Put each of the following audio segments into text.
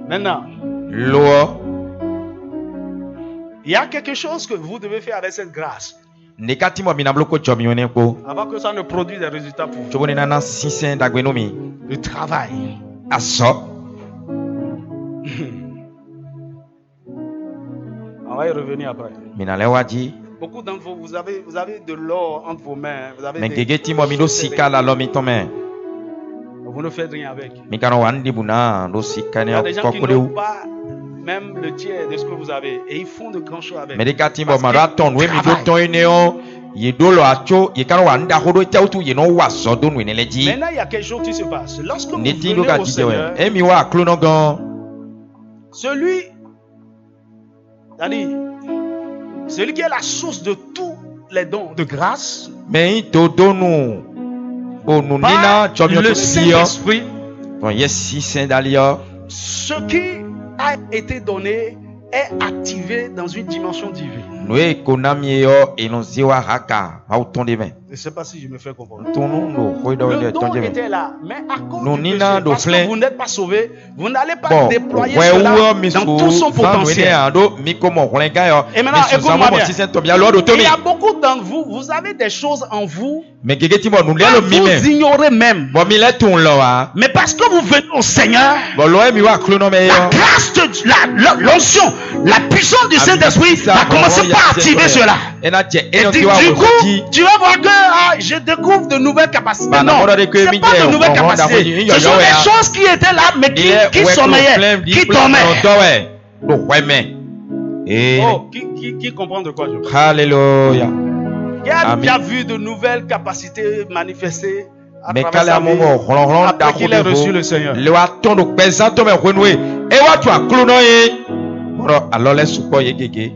Maintenant, Lo. il y a quelque chose que vous devez faire avec cette grâce Nekati mo binablo ko chomi one ko. avant que ça ne produise des résultats pour vous. Chobone nana sisen dagwenomi. Le travail. Aso. On va y revenir après. Minalewaji. Beaucoup d'entre vous, vous avez de l'or entre vos mains. Vous avez Mengegeti mo mido sika la lo mitome. vous ne faites rien avec. Mikano wandi buna do sika Il y ne a des gens qui kokode n'ont u. pas même le tiers de ce que vous avez et ils font de grands choses avec. Medekati mo Parce qu'ils marathon we mi do travaillent. ton eneo. Yedolo acho yekano wanda hodo tautu yeno waso do nu neleji. Maintenant, il y a quelque chose qui se passe. Lorsque vous Neti venez lo ka au jijewe. Seigneur, Emi wa klonogan. celui qui est la source de tous les dons de grâce, Mais to donu. Onu nina par chomi le to sio. Saint-Esprit, Bon yes sisen dalio. ce qui a été donné est activé dans une dimension divine. Noé konami yo enonziwa haka autonde me. Je ne sais pas si je me fais comprendre. Tonu no hoido Le de don tonje me. était là, mais à cause Nous, du Nina, péché, parce Dauphin. que vous n'êtes pas sauvé, vous n'allez pas Bon, déployer ouais, cela ou misu dans tout son potentiel. ando mikomo holenga yo. Et maintenant, écoute-moi bien. Sisen tobia lo do Il tomi. y a beaucoup d'entre vous, vous avez des choses en vous, Me gegeti mo nu que le mi me. vous ignorez même. Bon mi le tun lo wa. Mais parce que vous venez au Seigneur, Bon lo mi wa klono me la yo. grâce de l'onction, la puissance du Saint-Esprit va commencer par activer cela. Ena je Et eno du ti wa coup, wo. tu vas voir que je découvre de nouvelles capacités. Bah, Non, d'abord, de que ce n'est mi pas dit, de nouvelles on va capacités. d'abord, Ce sont il y a- des choses qui étaient là, mais qui sommellaient, qui dormaient. Do weme. Eh. Oh, qui comprend de quoi je parle? Hallelujah. Qui a Amen. déjà vu de nouvelles capacités manifestées à Mais travers kale sa vie amomo ronron da après qu'il ait reçu le Seigneur? Le wa tondo pesanto me renoué. E wa tu aklono ye. Moro alors les support ye gege.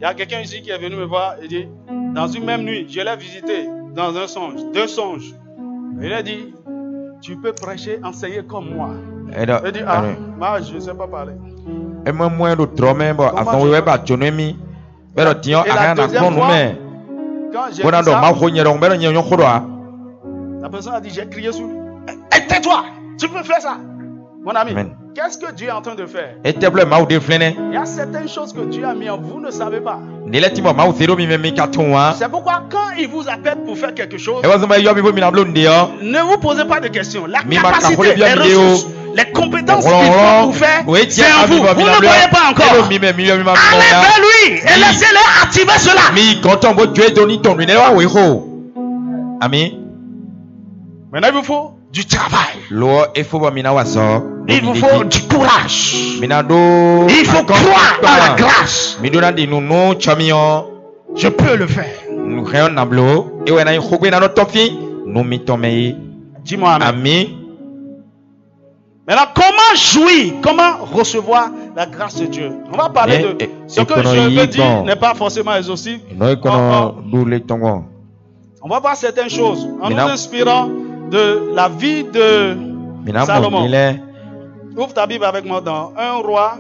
Il y a quelqu'un ici qui est venu me voir et dit, dans une même nuit, je l'ai visité dans un songe, 2 songes. Il a dit, tu peux prêcher, enseigner comme moi. E do. Il dit, ah, moi je ne sais pas parler. E mo mo do trome bo Comment afon je we peux- ba tchonomi. Be do tian Et la aga na deuxième konu fois, me. Quand j'ai Bona dit do ça, ma ho nyero be do nyen khodoa. la personne a dit, j'ai crié sur lui. Eh, tais-toi, tu peux faire ça. Mon ami, Amen. qu'est-ce que Dieu est en train de faire? E teble ma o de flene. Il y a certaines choses que Dieu a mis en vous, vous ne savez pas. Ne le timo ma o zero mi me mi katonwa. C'est pourquoi quand il vous appelle pour faire quelque chose, E wa zama yo mi bo mi na blonde yo. ne vous posez pas de questions. La Mi ma capacité, kakole bien les vidéo. ressources, les compétences qu'il Ronron. faut pour faire, Oui, c'est tiens, en vous. Vous ne le voyez pas encore. Mi me mi yo mi ma Allez blonde. vers lui et Oui. laissez-le activer cela. Mi konton bo Dieu doni ton ne wa we ho. Ami. Maintenant, il vous faut du travail. Lo e fo bo mi na waso. Il vous faut du courage. Mi na do. Il faut croire en la grâce. Mi do na di nunu chamio. Je peux le faire. Nu reon na blo. E we na khogwe na no tofi. Nu mi tomei. Dis-moi amen. Ami. Maintenant, comment jouir, comment recevoir la grâce de Dieu? On va parler de ce que je veux dire n'est pas forcément exhaustif. No ikono du le tongo. On va voir certaines choses en nous Maintenant- inspirant de la vie de Mi na mo Salomon. mi le. Ouvre ta Bible avec moi dans 1 Roi,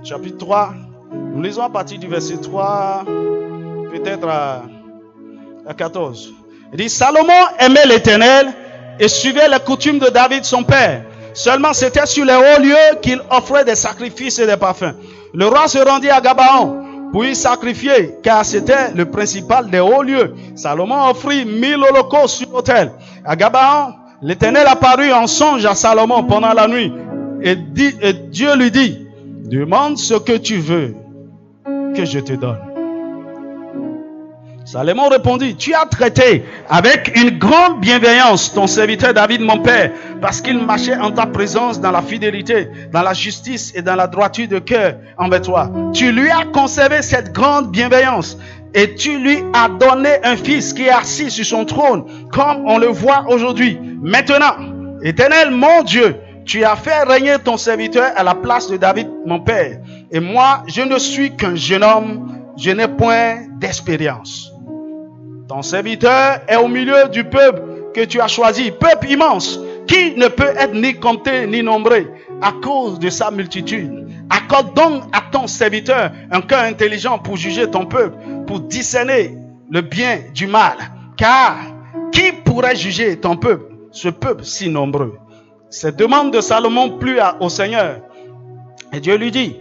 chapitre 3. Nous lisons à partir du verset 3, peut-être à 14. Il dit, Salomon aimait l'Éternel et suivait les coutumes de David son père. Seulement c'était sur les hauts lieux qu'il offrait des sacrifices et des parfums. Le roi se rendit à Gabaon pour y sacrifier, car c'était le principal des hauts lieux. Salomon offrit 1000 holocaustes sur l'autel. À Gabaon, l'Éternel apparut en songe à Salomon pendant la nuit et Dieu lui dit, demande ce que tu veux que je te donne. Salomon répondit, tu as traité avec une grande bienveillance ton serviteur David mon père, parce qu'il marchait en ta présence dans la fidélité, dans la justice et dans la droiture de cœur envers toi. Tu lui as conservé cette grande bienveillance et tu lui as donné un fils qui est assis sur son trône, comme on le voit aujourd'hui. Maintenant, Éternel mon Dieu, tu as fait régner ton serviteur à la place de David mon père. Et moi, je ne suis qu'un jeune homme, je n'ai point d'expérience. Ton serviteur est au milieu du peuple que tu as choisi, peuple immense, qui ne peut être ni compté ni nombré à cause de sa multitude. Accorde donc à ton serviteur un cœur intelligent pour juger ton peuple, pour discerner le bien du mal. Car qui pourrait juger ton peuple, ce peuple si nombreux? Cette demande de Salomon plut au Seigneur. Et Dieu lui dit,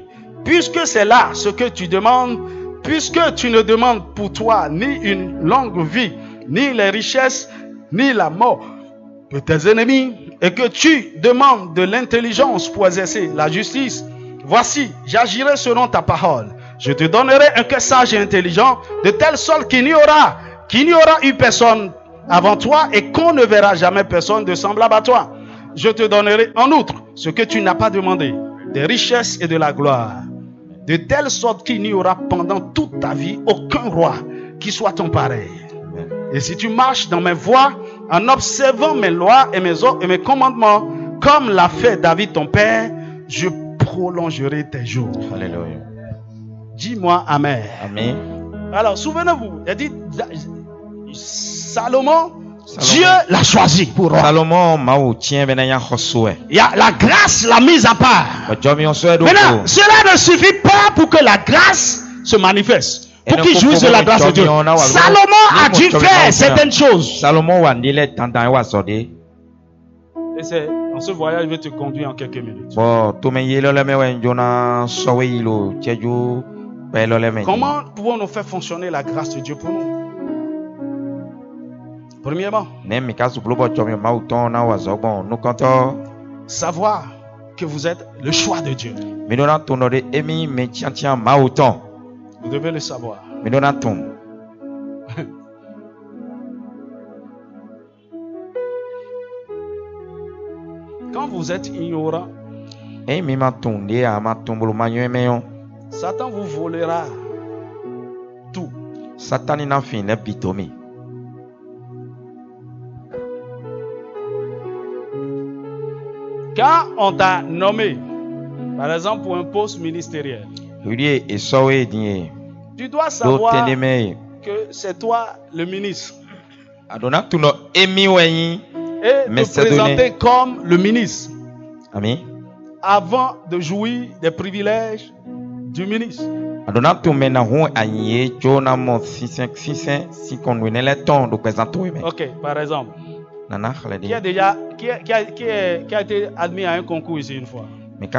puisque c'est là ce que tu demandes, puisque tu ne demandes pour toi ni une longue vie, ni les richesses, ni la mort de tes ennemis, et que tu demandes de l'intelligence pour exercer la justice, voici, j'agirai selon ta parole. Je te donnerai un cœur sage et intelligent, de telle sorte qu'il n'y aura eu personne avant toi et qu'on ne verra jamais personne de semblable à toi. Je te donnerai en outre ce que tu n'as pas demandé, des richesses et de la gloire, de telle sorte qu'il n'y aura pendant toute ta vie aucun roi qui soit ton pareil. Et si tu marches dans mes voies, en observant mes lois et mes commandements, comme l'a fait David ton père, je prolongerai tes jours. Alléluia. Dis-moi Amen. Amen. Alors, souvenez-vous, il a dit Salomon, Dieu l'a choisi pour roi. Salomon mau tient benanya khoswe. Il y a la grâce l'a mise à part. Maintenant, cela ne suffit pas pour que la grâce se manifeste. Pour qu'il jouisse de la grâce de Dieu. Salomon a dû faire certaines choses. Salomon wa ndile tantan wa sode. Et c'est dans ce voyage, je vais te conduire en quelques minutes. Comment pouvons-nous faire fonctionner la grâce de Dieu pour nous? Premièrement, savoir que vous êtes le choix de Dieu. Vous devez le savoir. Quand vous êtes ignorant, Satan vous volera tout. Quand on t'a nommé, par exemple pour un poste ministériel, tu dois savoir que c'est toi le ministre. Et te présenter comme le ministre. Amen. Avant de jouir des privilèges du ministre. Ok, par exemple. Qui a été admis à un concours ici une fois? Lève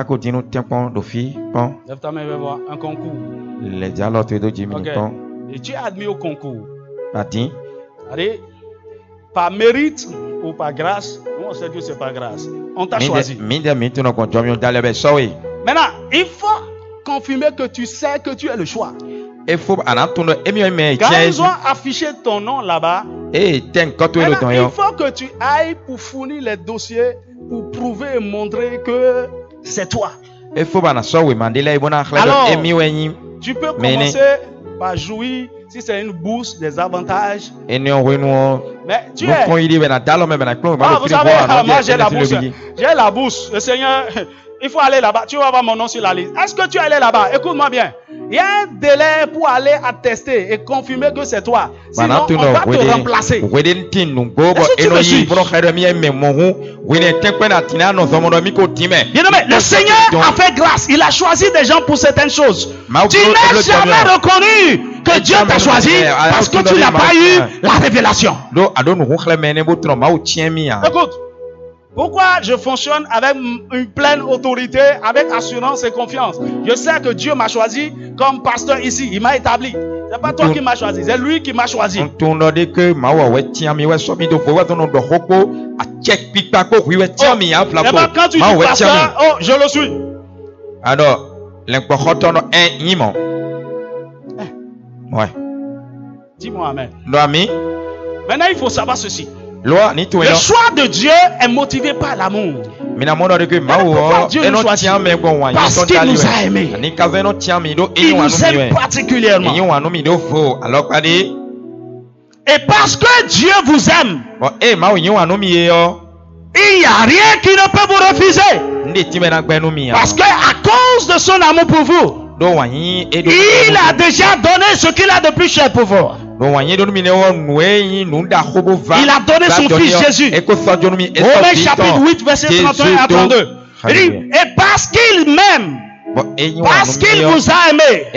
ta main, voir un concours. Okay. Et tu es admis au concours. Allez, par mérite ou par grâce? Nous on sait que c'est par grâce. On t'a choisi. Maintenant, il faut confirmer que tu sais que tu es le choix. Quand ils ont affiché ton nom là-bas, il faut que tu ailles pour fournir les dossiers pour prouver et montrer que c'est toi. Alors, tu peux commencer par jouir, si c'est une bourse, des avantages. Mais tu es. Vous savez, moi j'ai la bourse. J'ai la bourse. Le Seigneur, il faut aller là-bas. Tu vas avoir mon nom sur la liste. Est-ce que tu es allé là-bas? Écoute-moi bien. Il y a un délai pour aller attester et confirmer que c'est toi. Sinon, on va te remplacer. Est-ce que tu me suis? Bien aimé, le Seigneur a fait grâce. Il a choisi des gens pour certaines choses. Tu n'as jamais reconnu que Dieu t'a choisi parce que tu n'as pas eu la révélation. Écoute. Pourquoi je fonctionne avec une pleine autorité, avec assurance et confiance? Je sais que Dieu m'a choisi comme pasteur ici. Il m'a établi. C'est pas toi qui m'as choisi, c'est lui qui m'a choisi. Oh, quand tu dis pasteur, oh, je le suis. Alors, ouais. Dis-moi amen. Maintenant, il faut savoir ceci. Le choix de Dieu est motivé par l'amour. Pourquoi Dieu nous choisit? Parce qu'il nous a aimés. Il nous aime particulièrement. Et parce que Dieu vous aime, il n'y a rien qui ne peut vous refuser. Parce que à cause de son amour pour vous, il a déjà donné ce qu'il a de plus cher pour vous. Il a donné son fils Jésus. Romains chapitre 8, verset 31 à 32. Il dit, et parce qu'il m'aime, parce qu'il vous a aimé,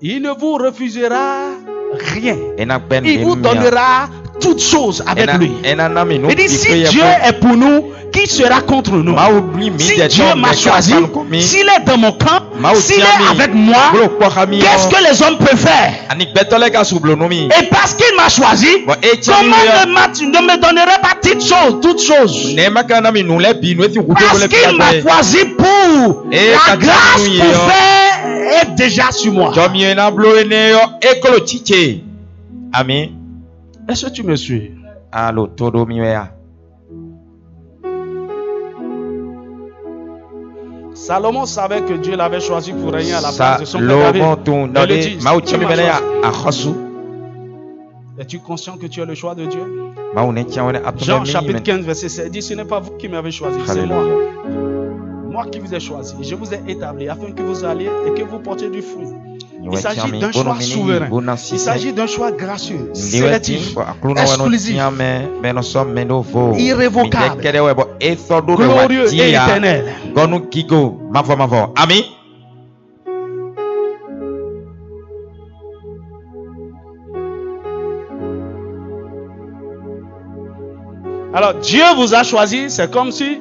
il ne vous refusera rien. Il vous donnera toutes choses avec lui. enana mi nu Il dit, si pipe Dieu est pour nous, qui sera contre nous? mawu bli mi Si de Dieu ton m'a me choisi, mi s'il est dans mon camp, mawu s'il tia est mi avec moi, blo kpɔ mi qu'est-ce que les hommes peuvent faire? ani gbɛtɔ ka sublo nu mi Et parce qu'il m'a choisi, bon e tia mi comment yɔ ne me donnerait pas toutes choses? ne ma kana mi nu lɛ bi nu esi kutu Parce lɛ qu'il m'a bi choisi pour Et la quand grâce tu pour es- faire est déjà sur moi. jɔmi na blo ene yɔ ekolo tsitse ami Est-ce que tu me suis? alo to do mi ya Salomon savait que Dieu l'avait choisi pour régner à la place de son père David. Salomon tun Mais dɔ il de dit, mawu Dieu tia mi m'a bɛ ne ya choisi. axɔsu Es-tu conscient que tu es le choix de Dieu? mawu ne tia wɛrɛ Jean atɔmɛ mi chapitre mɛ 15 verset 7 dit, ce n'est pas vous qui m'avez choisi, c'est moi. Alléluia. Moi qui vous ai choisi, je vous ai établi afin que vous alliez et que vous portiez du fruit. Il s'agit Nyɔɛ tia mi d'un choix bono mi souverain. ni bona Il sisɛ s'agit d'un choix gracieux, ndiwɛ ti sélectif, bɔ akulu na wɛ no exclusif, tia mɛ bɛ no sɔ mɛ no vo irrévocable, mi dɛ kɛdɛ wɛ bɔ esɔ do de glorieux wa ti et ya éternel. gɔnu kigo mavɔ ami. Alors Dieu vous a choisi, c'est comme si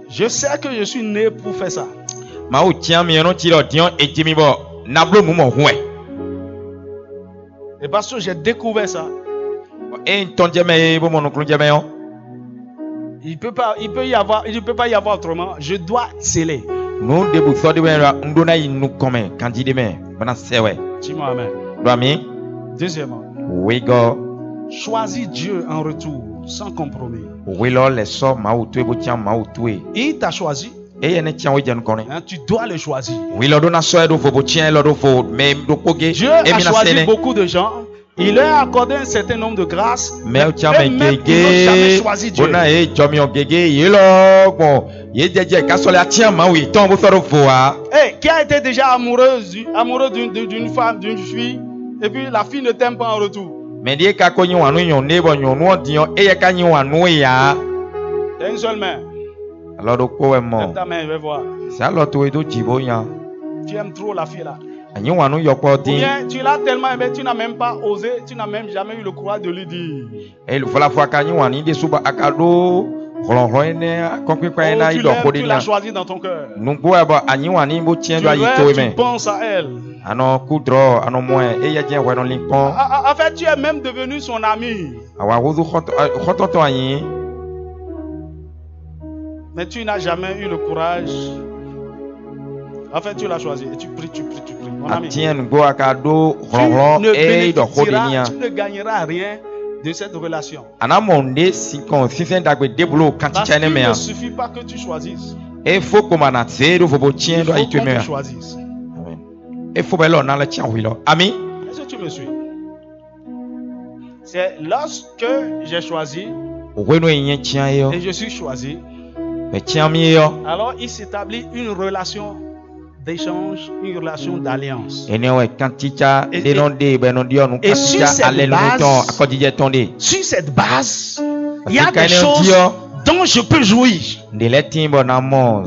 je sais que je suis né pour faire ça. Mawu tia mi no ti lɔ diɔ eti mi bɔ nablo mu mɔ huɛ Et parce que j'ai découvert ça, e ntɔn jɛmɛ ye bo mɔnu kulu jɛmɛ yɔ il ne peut pas y avoir autrement. Je dois sceller. nu debu sɔ de bɛ la ndona yi nu kɔmɛ kanti de mɛ bana sɛwɛ Dis-moi amen. do ami Deuxièmement, wigɔ choisis Dieu en retour, sans compromis. wilɔ le sɔ mawu to ebo tia mawu to ye Il t'a choisi, eye ne tia wo jɛnu kɔnɛ hein, tu dois le choisir. wilɔ do na sɔ yɛ do fo bo tia lɔ do fo mɛ do kpoge Dieu a emi na choisi sɛnɛ beaucoup de gens. Il leur a accordé un certain nombre de grâces. mɛ o tia eux-mêmes, mɛ ils n'ont jamais gege choisi Dieu. bona ye jɔmiɔ gege ye lɔ gbɔn ye jɛjɛ kasɔlɛ atia mawu yi tɔn bo sɔ do fo wa Hey, qui a été déjà amoureux d'une femme, d'une fille, et puis la fille ne t'aime pas en retour. mɛ die ka ko nyi wanu nyɔ ne bɔ nyɔnuɔ diɔ eye ka nyi wanu ya T'as une seule main. alɔ do ko wɛ Lève mɔ ta main, je vais voir. c'est alɔ to ye do dzibo nya Tu aimes trop la fille là. anyi wanu yɔ kpɔ Ou di bien tu l'as tellement aimé, tu n'as même pas osé, tu n'as même jamais eu le courage de lui dire. eye fɔlɔ fɔ aka nyi wani de suba aka do hlɔhlɔ yi ne kɔkpekpe yi na yi Tu dɔ ko l'aimes, de tu l'as nya choisi dans ton cœur. nugbo yɛ bɔ anyi wani bo tiɛ Tu do ayi to yi rêves, mɛ tu penses à elle. anɔ kudrɔ anɔ mɔɛ eye diɛ wɛ nɔ li kpɔn En fait, tu es même devenu son ami. awa wozu xɔtɔtɔ anyi Mais tu n'as jamais eu le courage. En fait, tu l'as choisi et tu pries, tu pries, tu pries. Mon ami, atiɛ nugbo aka do tu hlɔhlɔ ne eye dɔ ko de nya bénéficieras, tu ne gagneras rien de cette relation. ana mɔnde si kɔn sisɛn dagbe debolo Parce kantitsɛ ne qu'il mɛ ne yan suffit pas que tu choisisses. efo kpoma na se do fo bo tiɛ Il do faut ayi to yi qu'on mɛ te yan choisisse. efo bɛ lɔ na le tiɛ hui lɔ ami Est-ce que tu me suis? C'est lorsque j'ai choisi òwe no yi nye tiɛ ye yɔ et je suis choisi, mɛ tiɛ mi ye yɔ alors il s'établit une relation d'échange, une relation d'alliance. ene wɛ kantitsa Et- denɔ de bɛ nɔ diɔ nu et sur kantitsa cette alɛ nu base- tɔn akɔdidjɛ tɔn de Sur cette base, il y a Parce que des quand on choses dit, dont je peux jouir. de lɛ tin bɔ na mɔ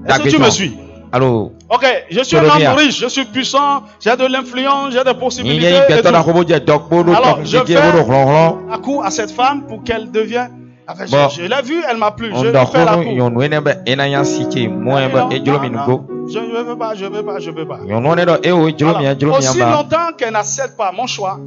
Est-ce que tu me suis? alo Ok, je suis un Sodomia. homme riche, je suis puissant, j'ai de l'influence, j'ai des ni possibilités. ye yi et gbɛtɔ na tout. ko bo jɛ dɔkpo do Alors, tɔn je gbɛdze fais- bo do hlɔhlɔ À coup à cette femme pour qu'elle devienne. Enfin, Bon. je l'ai vue, elle m'a plu. Je lui ŋdɔ fais la xɔnu cour. nyɔnu yi ne bɛ ena ya si tse mɔɛ bɛ edzro mi nugo Je ne veux pas, je ne veux pas, je ne veux pas. nyɔnu ne dɔ ewo edzro mi edzro mi Aussi ba longtemps qu'elle n'accepte pas mon choix,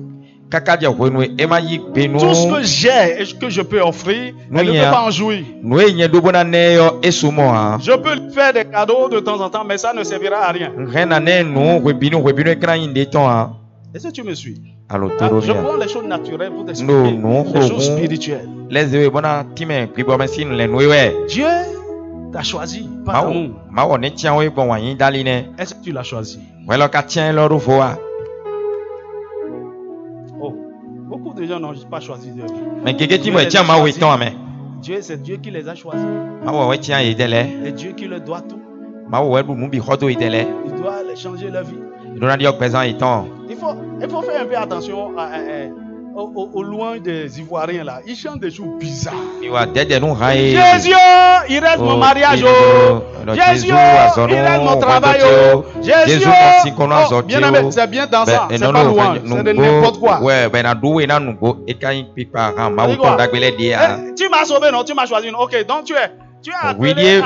kaka dze hoe nu ema yi gbe nu tout ce que j'ai et que je peux offrir, Nous elle ne y peut a- pas en jouir. nu ye nye do bona ne yɔ esu mɔ ha Je peux lui faire des cadeaux de temps en temps, mais ça ne servira à rien. nhɛna ne nu webinu ekran yi de tɔn ha Est-ce que tu me suis? alo Ah, to do je mi prends les choses naturelles pour No, t'expliquer no, les choses no. spirituelles. lɛze we bona time gbibɔ mɛ si nu le nu wɛ Dieu t'a choisi par mawo amour. mawɔ ne tiɛ wo gbɔn wa yi dali ne Est-ce que tu l'as choisi? wɛlɔ ka tiɛ lɔ do fo wa Oh, beaucoup de gens n'ont pas choisi Dieu. mɛ gege ti mo tiɛ ma wo tɔn mɛ Dieu, c'est Dieu qui les a choisis. mawɔ wɛ tiɛ yi de lɛ Et Dieu qui leur doit tout. mawɔ wɛ du nu bi xɔ do yi de lɛ Il doit les changer leur vie. dona di yɔ gbɛzan yi tɔn Il faut faire un peu attention aux louanges des Ivoiriens là. Ils chantent des choses bizarres. iwa dɛdɛ nu ha ye Jésus, il reste mon mariage. Oh. Jésus, il aide mon travail. Jésus, bien aimé, c'est bien dansant, c'est pas louange, c'est de n'importe quoi. Tu m'as sauvé, non? Tu m'as choisi, non? Ok, donc tu as appelé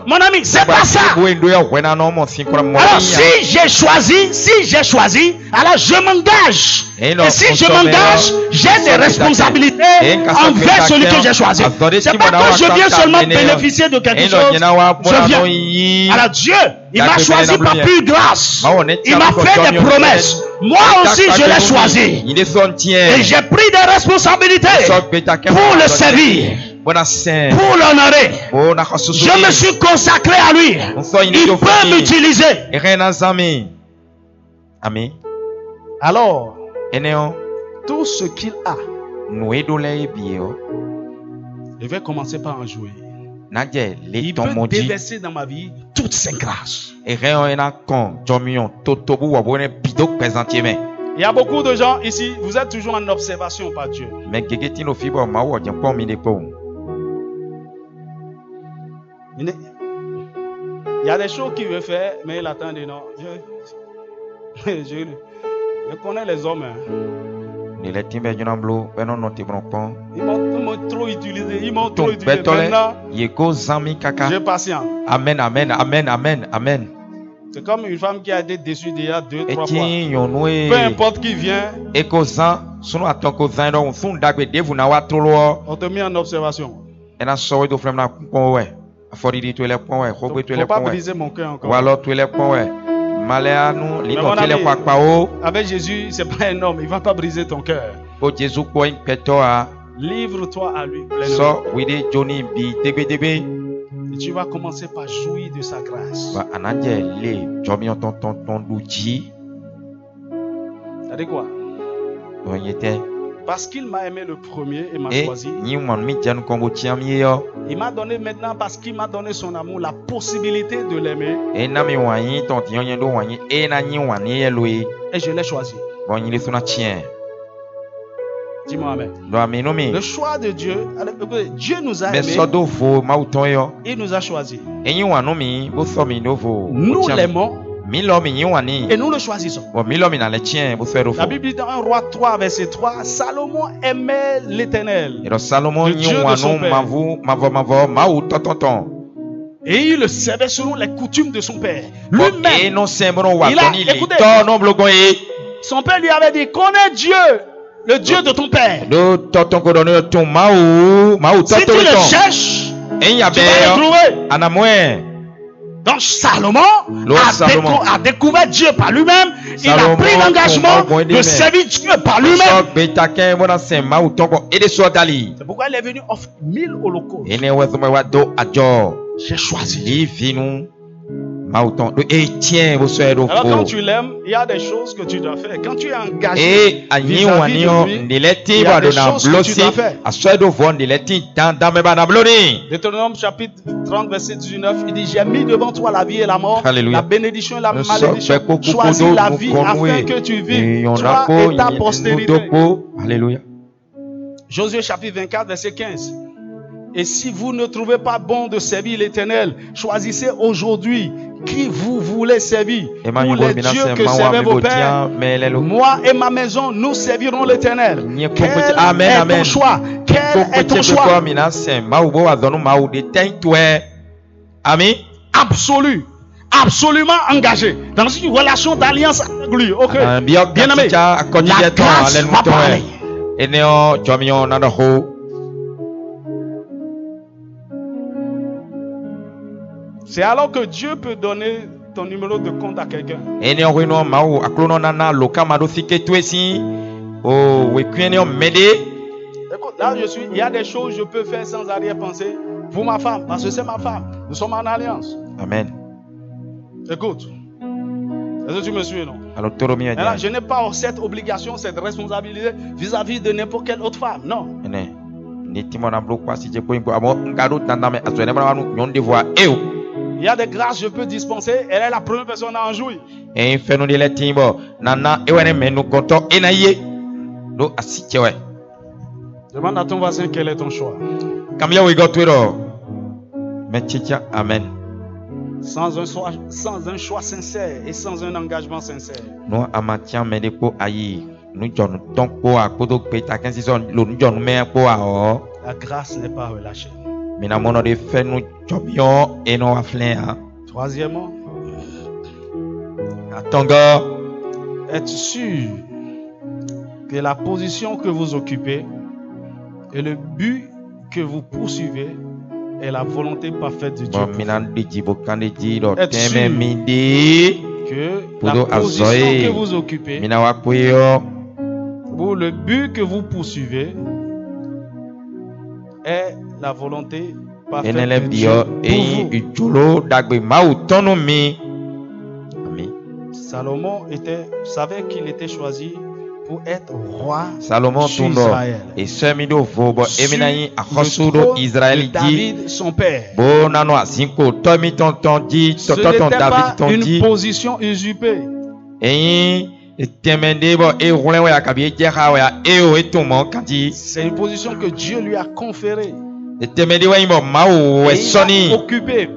mon ami, c'est pas ça. Alors si j'ai choisi, alors je m'engage. Et si je m'engage, j'ai des responsabilités envers celui que j'ai choisi. C'est pas que je viens seulement bénéficier de quelque chose. Je viens. Alors Dieu, il m'a choisi par pure grâce. Il m'a fait des promesses. Moi aussi, je l'ai choisi. Et j'ai pris des responsabilités pour le servir, pour l'honorer. Je me suis consacré à lui. Il peut m'utiliser. Alors, tout ce qu'il a, je vais commencer par en jouer. Il peut déverser dans ma vie toutes ses grâces. Il y a beaucoup de gens ici, vous êtes toujours en observation par Dieu. Il y a des choses qu'il veut faire, mais il attend de non. Je connais les hommes. Ils m'ont trop utilisé. Maintenant, je patiente. Amen, amen, amen, amen, amen. C'est comme une femme qui a été déçue déjà 2-3 fois. Peu importe qui vient, on te met en observation. Faut pas briser mon cœur encore. Avec Jésus, c'est pas un homme, il va pas briser ton cœur. Livre-toi à lui pleinement. Et tu vas commencer par jouir de sa grâce. Ça dit quoi? Parce qu'il m'a aimé le premier et m'a choisi. Il m'a donné maintenant, parce qu'il m'a donné son amour, la possibilité de l'aimer. Et je l'ai choisi. Dis-moi amen. Le choix de Dieu, Dieu nous a aimés. Il nous a choisis. Nous l'aimons. Et nous le choisissons. La Bible dit dans 1 Roi 3 verset 3, Salomon aimait l'Éternel, le Dieu de son père. Et il le servait selon les coutumes de son père. Lui-même, écoutez, son père lui avait dit, connais Dieu, le Dieu de ton père. Si tu le cherches, tu vas le trouver. Donc Salomon a découvert Dieu par lui-même. Il a pris l'engagement de servir Dieu par lui-même. C'est pourquoi il est venu offrir 1000 holocaustes. J'ai choisi. Alors quand tu l'aimes, il y a des choses que tu dois faire. Quand tu es engagé vis-à-vis de lui, il y a des choses que tu dois faire. Deutéronome chapitre 30 verset 19, il dit, j'ai mis devant toi la vie et la mort, la bénédiction et la malédiction. Choisis la vie afin que tu vives, toi et ta postérité. Alléluia. Josué chapitre 24 verset 15. Et si vous ne trouvez pas bon de servir l'Éternel, choisissez aujourd'hui qui vous voulez servir. Pour les dieux que servaient vos pères, moi et ma maison, nous servirons l'Éternel. Quel est ton choix? Quel est ton choix? Absolu. Absolument engagé dans une relation d'alliance avec lui. Ok. Bien aimé, la grâce va parler. C'est alors que Dieu peut donner ton numéro de compte à quelqu'un. Écoute, là il y a des choses que je peux faire sans arrière-pensée pour ma femme, parce que c'est ma femme. Nous sommes en alliance. Amen. Écoute, est-ce que tu me suis, non? Alors, je n'ai pas cette obligation, cette responsabilité vis-à-vis de n'importe quelle autre femme, non. Il y a des grâces que je peux dispenser. Elle est la première personne à en jouir. Demande à ton voisin quel est ton choix. Kamia we got with Mechicha, amen. Sans un choix sincère et sans un engagement sincère. Nous amatia medepo ayi. Nous John Tonko à Kodo Peta 15 saison. Nous John Mer po a. La grâce n'est pas relâchée. Mais na mono de fait nous jobion et non aflin. Troisièmement, Atonga. être sûr que la position que vous occupez et le but que vous poursuivez est la volonté parfaite de Dieu. Être sûr que la position que vous occupez ou le but que vous poursuivez est la volonté parfaite de Dieu pour vous. Salomon savait qu'il était choisi pour être roi sur Israël. Sur le trône de David, son père. Ce n'était pas une position usurpée. C'est une position que Dieu lui a conférée. Et il a occupé.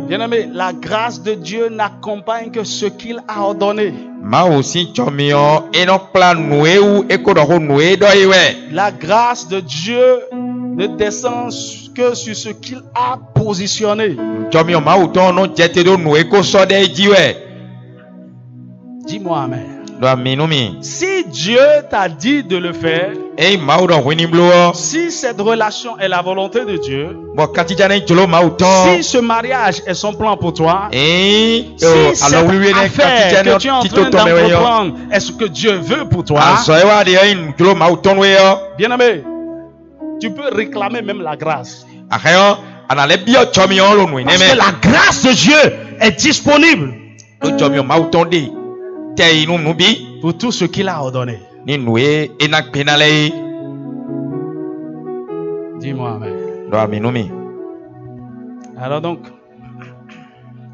Bien-aimé, la grâce de Dieu n'accompagne que ce qu'il a ordonné. La grâce de Dieu ne descend que sur ce qu'il a positionné. Dis-moi amen. Si Dieu t'a dit de le faire, si cette relation est la volonté de Dieu, si ce mariage est son plan pour toi, si cette affaire que tu es en train d'entreprendre est ce que Dieu veut pour toi, bien-aimé, tu peux réclamer même la grâce. Parce que la grâce de Dieu est disponible pour tout ce qu'il a ordonné. Dis-moi amen. Alors donc,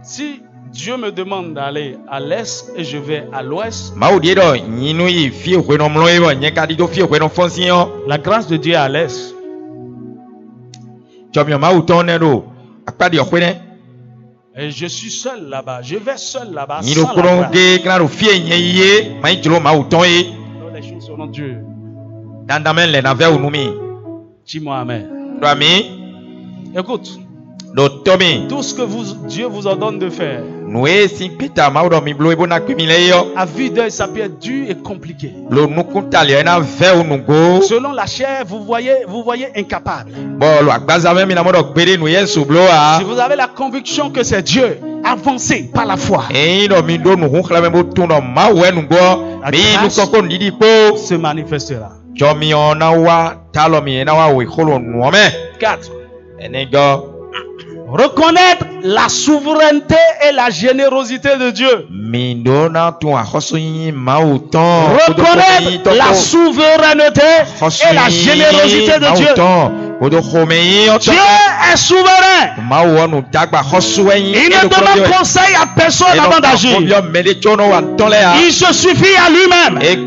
si Dieu me demande d'aller à l'est et je vais à l'ouest, la grâce de Dieu est à l'est. Et je suis seul là-bas. Je vais seul là-bas. Sans la grâce. Les choses selon Dieu. Dis-moi amen. Écoute. Tout ce que Dieu vous ordonne de faire, à vue d'œil, ça peut être dur et compliqué. Selon la chair, vous voyez incapable. Si vous avez la conviction que c'est Dieu, avancez par la foi. La grâce se manifestera. 4. Reconnaître la souveraineté et la générosité de Dieu. Reconnaître la souveraineté et la générosité de Dieu. Dieu est souverain. Il ne demande conseil à personne avant d'agir. Il se suffit à lui-même. Il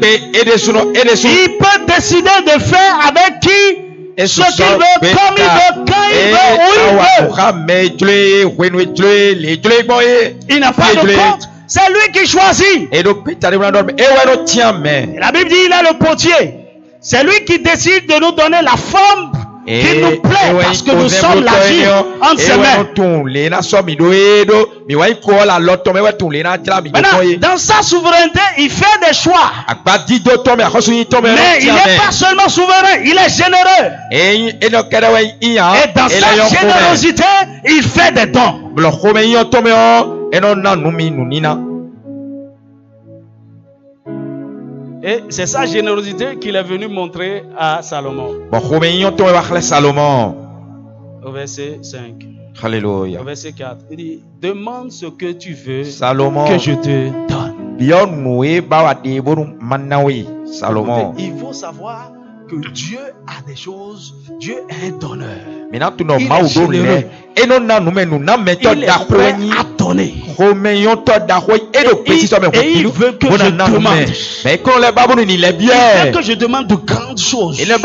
peut décider de faire avec qui ce qu'il veut, comme il veut, quand il veut, où il veut. Il n'a pas de compte. C'est lui qui choisit. La Bible dit il est le potier. C'est lui qui décide de nous donner la forme qui nous plaît parce que nous sommes la vie entre ses mains. Maintenant, dans sa souveraineté, il fait des choix. Mais il n'est pas seulement souverain, il est généreux. Et dans sa générosité, il fait des dons. Et c'est sa générosité qu'il est venu montrer à Salomon. Au verset 5. Alléluia. Au verset 4. Il dit, demande ce que tu veux Salomon, que je te donne. Il faut savoir que Dieu a des choses. Dieu est un donneur. Il est généreux. Il est prêt à donner. donner. Et il veut que je demande. Il veut que je demande de grandes choses. Il veut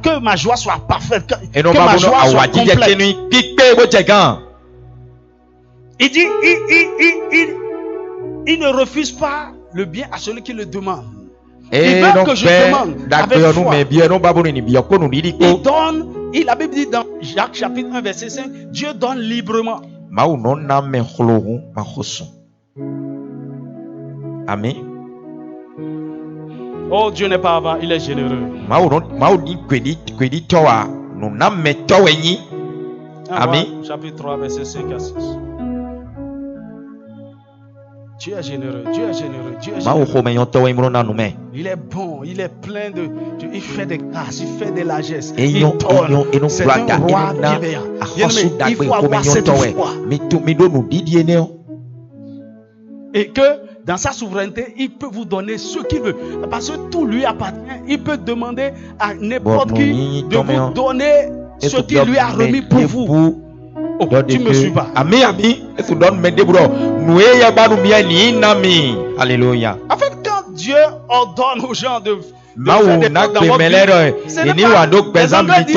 que ma joie soit parfaite, que ma joie soit complète. Il dit, il ne refuse pas le bien à celui qui le demande. Il veut que je demande avec foi. Il donne, la Bible dit dans Jacques chapitre 1 verset 5, Dieu donne librement. Amen. Oh, Dieu n'est pas avare, il est généreux. 1 Amen. Chapitre 3 verset 5 à 6. Dieu est généreux, Dieu est généreux, Dieu est généreux. Il est bon, il est plein de... Il fait des grâces, il fait des largesses. Il donne. C'est un roi bienveillant. Il faut avoir cette foi. Et que dans sa souveraineté, il peut vous donner ce qu'il veut. Parce que tout lui appartient. Il peut demander à n'importe qui de vous donner ce qu'il lui a remis pour vous. Oh, tu me suis pas. Alléluia. En fait, quand Dieu ordonne aux gens de faire des trucs dans votre vie,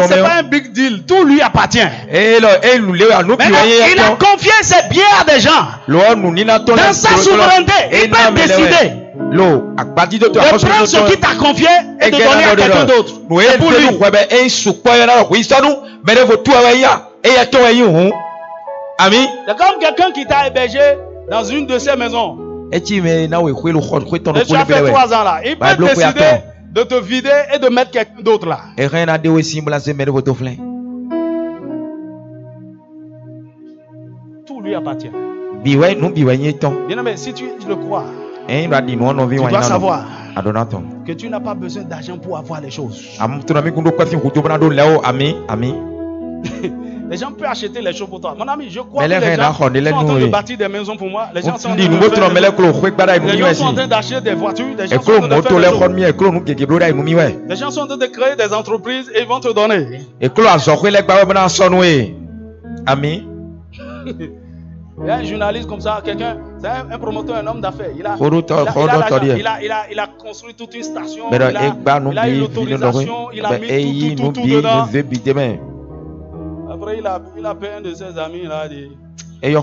c'est pas un big deal. Tout lui appartient. Maintenant, il a confié ses biens à des gens. Dans sa souveraineté, il peut décider de prendre ce qu'il t'a confié et de donner à quelqu'un d'autre. C'est pour lui. Amen. C'est comme quelqu'un qui t'a hébergé dans une de ses maisons. Et tu as fait 3 ans là. Il peut décider de te vider et de mettre quelqu'un d'autre là. Tout lui appartient. Bien aimé, si tu le crois, tu dois savoir que tu n'as pas besoin d'argent pour avoir les choses. Les gens peuvent acheter les choses pour toi. Mon ami, je crois que les gens sont en train de bâtir des maisons pour moi. Les gens sont en train d'acheter des voitures. Les gens sont en train de faire des choses. Les gens sont en train de créer des entreprises et ils vont te donner. Amen. Il y a un journaliste comme ça, quelqu'un, c'est un promoteur, un homme d'affaires. Il a construit toute une station. Il a eu l'autorisation. Il a mis tout dedans. Après, il a payé un de ses amis là. Je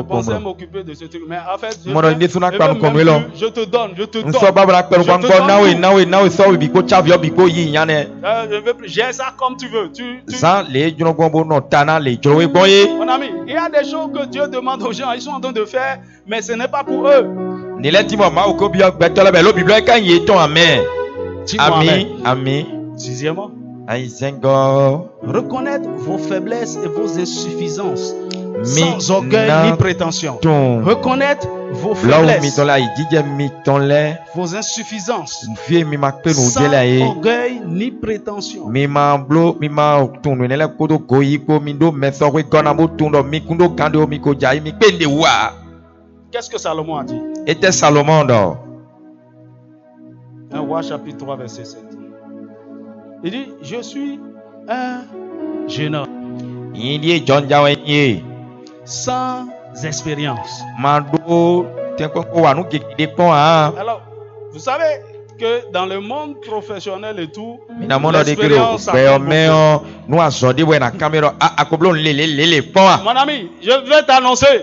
pensais m'occuper de ce truc. Mais en fait, je te donne. Je te veux plus. J'ai ça comme tu veux. Mon ami, il y a des choses que Dieu demande aux gens. Ils sont en train de faire, mais ce n'est pas pour eux. Amen. Sixièmement, reconnaître vos faiblesses et vos insuffisances sans orgueil ni prétention. Reconnaître vos faiblesses, vos insuffisances sans orgueil ni prétention. Qu'est-ce que Salomon a dit? Un roi chapitre 3 verset 7. Il dit, je suis un jeune homme sans expérience. Alors, vous savez que dans le monde professionnel et tout, l'expérience mon ami, je vais t'annoncer,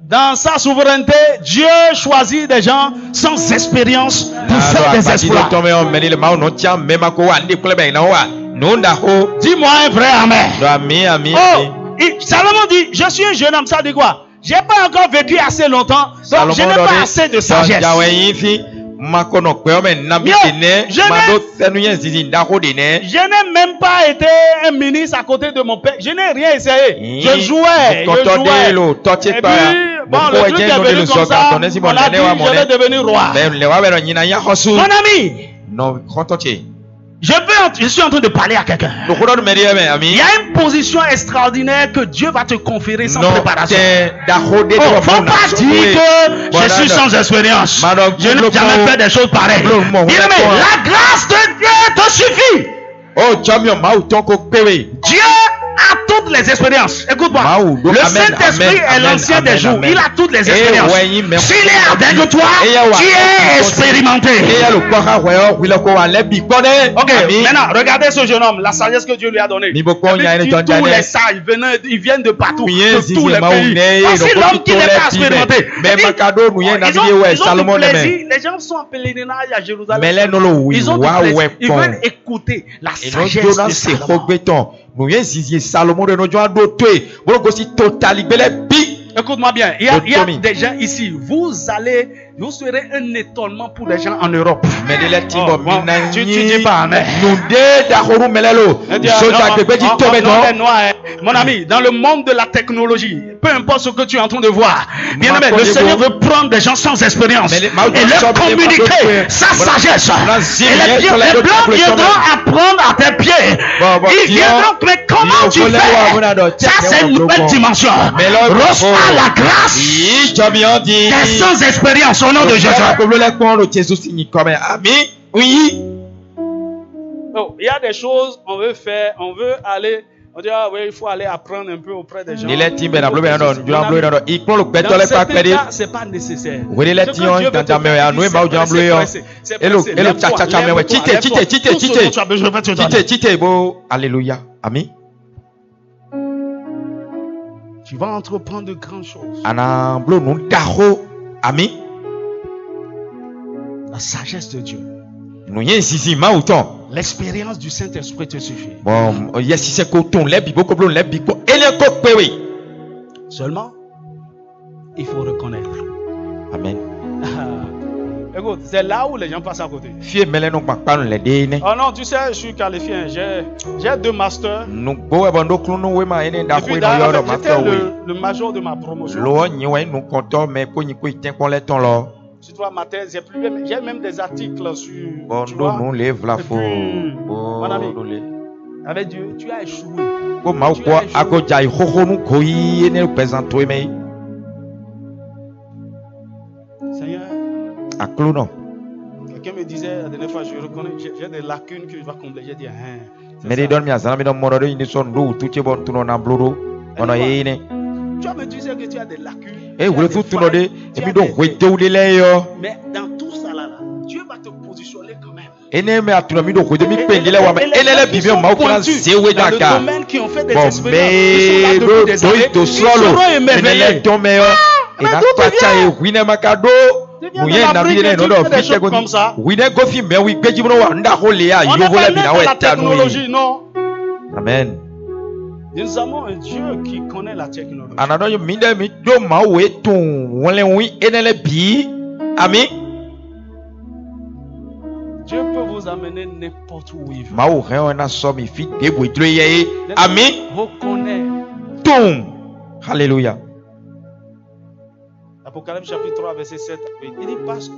dans sa souveraineté, Dieu choisit des gens sans expérience pour faire des exploits. Dis-moi un vrai amen. Salomon dit, je suis un jeune homme, ça dit quoi? J'ai pas encore vécu assez longtemps, donc je n'ai pas assez de sagesse. Je n'ai même pas été un ministre à côté de mon père. Je n'ai rien essayé. Je jouais. Et puis, bon, le truc est venu comme ça. On a dit, je vais devenir roi. Mon ami, je suis en train de parler à quelqu'un. Il y a une position extraordinaire que Dieu va te conférer sans préparation. Faut pas dire que je suis sans expérience. Je n'ai jamais fait des choses pareilles. La grâce de Dieu te suffit. Dieu a toutes les expériences. Écoute-moi. Maou, Le amen, Saint-Esprit amen, est l'ancien amen, des jours. amen. Il a toutes les Eh, expériences. ouais, il me- S'il est avec toi, tu es expérimenté. Ok, maintenant, regardez ce jeune homme, la sagesse que Dieu lui a donnée. Mi boko Et nya puis, ene tous John les Janet. sages ils viennent de partout, Miye de zizi tous les ma pays. une, Voici no l'homme qui kopi n'est pas tole expérimenté. pibe. Mais Et puis, makado nous yen ils navigé ont ouais du Salomon plaisir. deme. Les gens sont en pèlerinage à Jérusalem. Mele no lo wi Ils ont du wa plaisir. we Ils pon. veulent écouter la Et no sagesse Jonas de se Salomon. hogbeton. Nous yen zizi Salomon de no Joan do tue. Bolo gosi totali bele bi. Écoute-moi bien, il y a Tommy. des gens ici, vous serez un étonnement pour des gens en Europe. Mais de la Oh, timbo bon, minani. tu dis pas amen. Nous de dahoru melelo. Soja de beji Non, tometon. non, mon ami, dans le monde de la technologie, peu importe ce que tu es en train de voir, bien aimé, le Seigneur veut prendre des gens sans expérience Mais les- et leur communiquer sa sagesse. Et les blancs viendront apprendre à tes pieds. Bon, Ils viendront, mais comment tu fais? Ça, c'est une nouvelle dimension. Reçois la grâce Oui, Jomion dit. des sans expérience au nom de Jésus. Oui. Oh, il y a des choses on veut faire, on veut aller, on dit ah oui, il faut aller apprendre un peu auprès des gens. Ni le timbe na blobe na don, jona blobe na don. Ikpon lo Dans peto le pa certains pedi. cas, c'est pas nécessaire. Oui, les Ce que tions Dieu veut te dans faire, ta il nous dit, ma c'est jona pressé, blobe yo. pressé, c'est Hello, pressé. hello, Lève-toi, cha cha cha, mais ouais, lève-toi, chite, lève-toi. chite, chite, Tout ce chite. que tu as besoin, je vais te donner. Chite, chite, bo. Alléluia. Amen. Tu vas entreprendre de grandes choses. Ana blo nous daho. Amen. La sagesse de Dieu, Nous yen sisi ma autant. l'expérience du Saint-Esprit te suffit. Bon, yes si c'est coton, les bibo ko blo les bibo. Ele ko pe oui. Seulement, il faut reconnaître. Amen. Écoute, c'est là où les gens passent à côté. Fie mele no pa nous les dene. Oh non, tu sais, je suis qualifié. J'ai 2 masters. Nous bo e bondo klunu we ma ene da Et ko puis, no yo do j'étais master we. le major de ma promotion. Lo nyi we nous content mais ko nyi ko iten kon le ton lo. Si tu vois, ma thèse, j'ai même des articles sur. Tu Bondo vois, nous lève la Et fo. puis, Oh, mon ami, nous le. avec Dieu, tu as échoué. Ko ma Tu ko as échoué. ako jai hoho nu ko yi ene présente we me. Seigneur, Aklo no. quelqu'un me disait la dernière fois, je reconnais, j'ai des lacunes que je dois combler. J'ai dit, hein. c'est Me ça. de don mi azana mi don mo do ni son do tu che bon tu no na bloro. Ono yene. Tu me disais que tu as des lacunes. Eh, tu vous as le des tout tu no de. failles, E tu mi as do des- wete u de le yo. Mais dans tout ça là, Dieu va te positionner quand même. Ene me atuna mi do wete mi Et- pe le wa me. et les Ele gens le qui bibi sont ma o kuna pointus se we dans le daka. domaine qui ont fait des Bon expériences, me qui sont là do depuis des années, to ils solo. seront Ene émerveillés. le ton me yo. mais Ina d'où tu pacha viens? e wine makado. Tu viens Mu de ye na l'Afrique bi et ne no tu do fais des fi choses che go comme ça. wine go fi me wi gbeji mo wa nda ho le ya On yo n'est ho pas le né bi na dans we la ta nu. technologie, non. Amen. Nous avons un Dieu qui connaît la technologie. Anado yo mi de mi do ma we tun won le wi ene le bi. Amen. Dieu peut vous amener n'importe où il veut. Ma o ren na so mi fi de bo dre ye. Amen. Reconnais. Tum. Hallelujah. Apocalypse chapitre 3, verset 7. Il dit parce que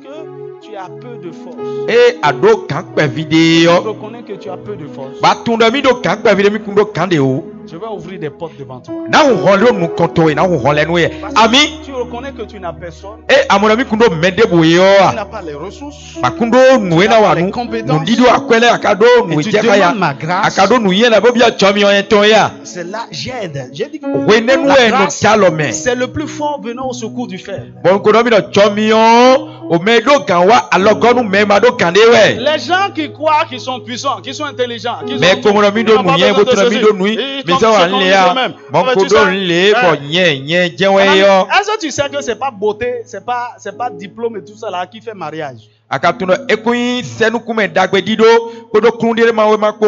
tu as peu de force. E ado kan pe Tu video. reconnais que tu as peu de force. Ba tun do mi do kan pe video mi kun do kan de o. Je vais ouvrir des portes devant toi. Na hu hon lo nu konto e na hu hon le nu ye. Parce que Amen. tu reconnais que tu n'as personne. E amona mi kun do mede bo ye o Tu a. n'as pas les ressources. Ba kun do nu e na wa nu. Nu dido akwele akado nu Et tu je ka ya. demandes ma grâce. Akado nu ye na bo bia chomi o en ton ya. C'est là, j'aide. J'ai dit que We ne nu la e no grâce, chalo me. c'est le plus fort venant au secours du fer. Bon ko do mi do chomi o. O me do kan wa alogonu me ma do kan de we. Les gens qui croient qu'ils sont puissants, qui sont intelligents, qui Mais comme on a mis de mouiller, votre ami de nuit, mais ça va aller à mon codon les pour nye jewe yo. Est-ce que tu sais que c'est pas beauté, c'est pas diplôme et tout ça là qui fait mariage? Akatuno ekuyi senu kume dagbe dido kodo kundire ma we mako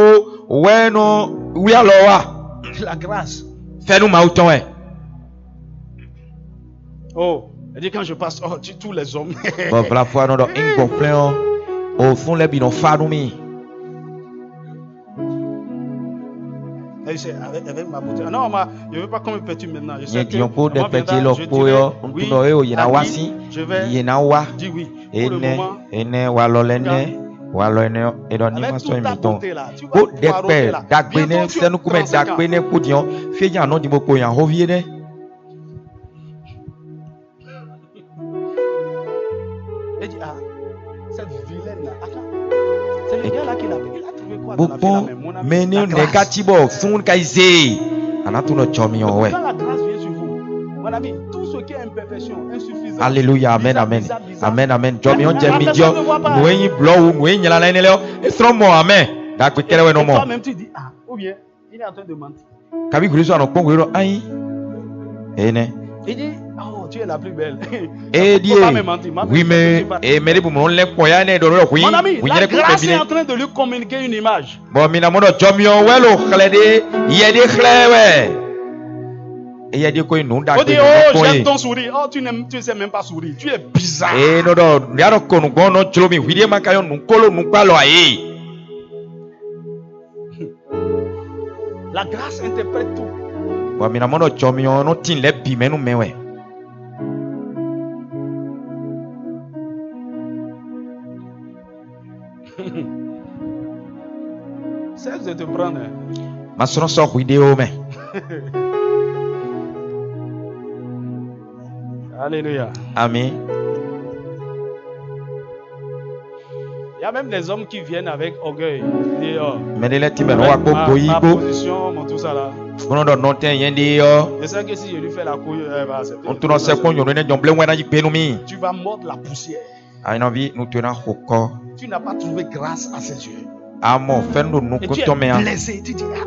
weno wi alowa La grâce. fenu ma uton e. Oh, elle dit quand je passe, oh, tous les hommes. Bon la fois non do ingofle o fun le bi no fanu mi. Avec ma beauté. Non, je ne veux pas qu'on me perturbe maintenant. Je sais Nye que dion ko de maman petit viendra, lo je po dirai, yo oui, ntuno e o yena ami, wasi je vais yena wa dire oui. Pour le ene moment, ene wa lo lene wa lo ene e do ni avec ma so toute ta mi ton. beauté là, tu vas Ko pouvoir ôter dekpe là. dagbe ne Bientôt, tu senu kume auras 35 ans. dagbe ne kudion fie yan no di mo ko yan hovie ne. Elle dit, ah, cette vilaine là, attends. C'est le gars là qui l'a trouvé quoi dans la vie là, Boko mais mon ami, meni la grâce. negatibo fun kaize Anatuno chomio we. Quand la grâce vient sur vous, mon ami, tout ce qui est imperfection, insuffisance. Alléluia, amen, bizarre, amen. bizarre, bizarre. Amen, amen. Chomio La jemi personne dio. ne voit pas. Nuenyi blow, nuenyi la laine leo. Estromo, amen. Dakwe kele we no Et mo. toi-même, tu dis, ah, ou bien, il est en train de mentir. Kabi kuriso anokpo ngwero ai. Ene. Il dit, oh, tu es la plus belle. Eh Faut pas me mentir. oui mais meri bu mon le koya ne do ro Mon ami, wi la nyere grâce est ko en train de lui communiquer une image. bo mina mono chomio welo khlede yedi khlewe yedi ko inu da On dit, ko oh, ko j'aime ton sourire. Oh, tu ne sais même pas sourire. Tu es bizarre. no do yaro ko nu gono chlomi wi de makayo nu kolo nu palo ai. La grâce interprète tout. Bo mina mono chomio no tin le bi menu mewe. Cesse de te prendre. Masoro so video me. Alléluia. Amen. Il y a même des hommes qui viennent avec orgueil. Ils disent, oh, Medele ti me no wa ko ma boyibo. position, mon tout ça là. Mono do no ten yendi yo. Je sais que si je lui fais la couille, elle va accepter. On tourne se ko nyoro ne jomble wena yi penu mi. Tu vas mordre la poussière. Ai no vi nu tena hoko. Tu n'as pas trouvé grâce à ses yeux. Amo fendo nu Et ko tu es tomea. blessé. Tu dis, ah,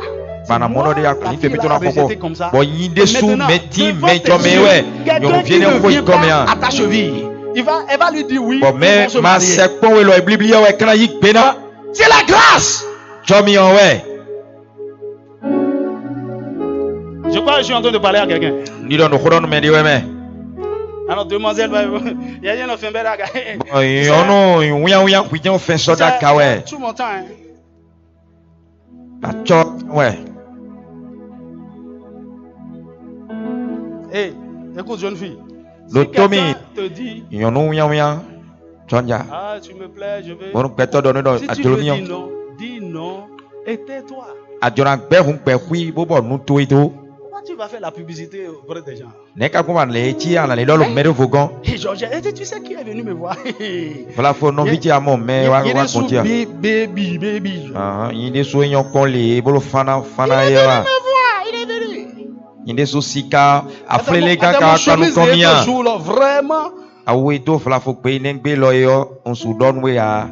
Bana c'est mono moi, de la yakuni fille fe l'a bitona rejeté koko. comme ça. Bo yinde su Maintenant, meti devant me tes jome yeux, we. quelqu'un Nyono qui viene ne ko vient pas ikomea. à ta cheville, elle va lui dire oui. Bo ils vont me se ma marier. se ko we lo eblibli we kana yi pena. C'est la grâce. Chomi on we. Je crois que je suis en train de parler à quelqu'un. Ni do no khodo no me di we me. Alors, demoiselle, il y a une femme belle à gagner. Bo yono wiya kwijen fe soda ka we. Tout mon temps. Hein. Acho we. Hey, écoute, jeune fille. Le Si quelqu'un Tommy. te dit, Yono wiya. Chonja. ah, tu me plais, je vais. Bon peto do no do Si tu veux atolomio. dis non et tais-toi. Ajora gbe hun pe kwi bo bo nu to ito. Pourquoi tu vas faire la publicité auprès des gens? Ne ka ko ban le chi ala le lo mere vogon. Et Georges, tu sais qui est venu me voir? Voilà faut no viti amo me wa Il wa est sous kontia. baby. Ah, yinde so yon kon le bolo fana Il est ya. venu me voir, il est venu. Yinde so sika aflele ka Attends, ka mon kanu chemise komia. est jour là, vraiment. Awe to fla fo pe ne gbe lo yo on su don we ya.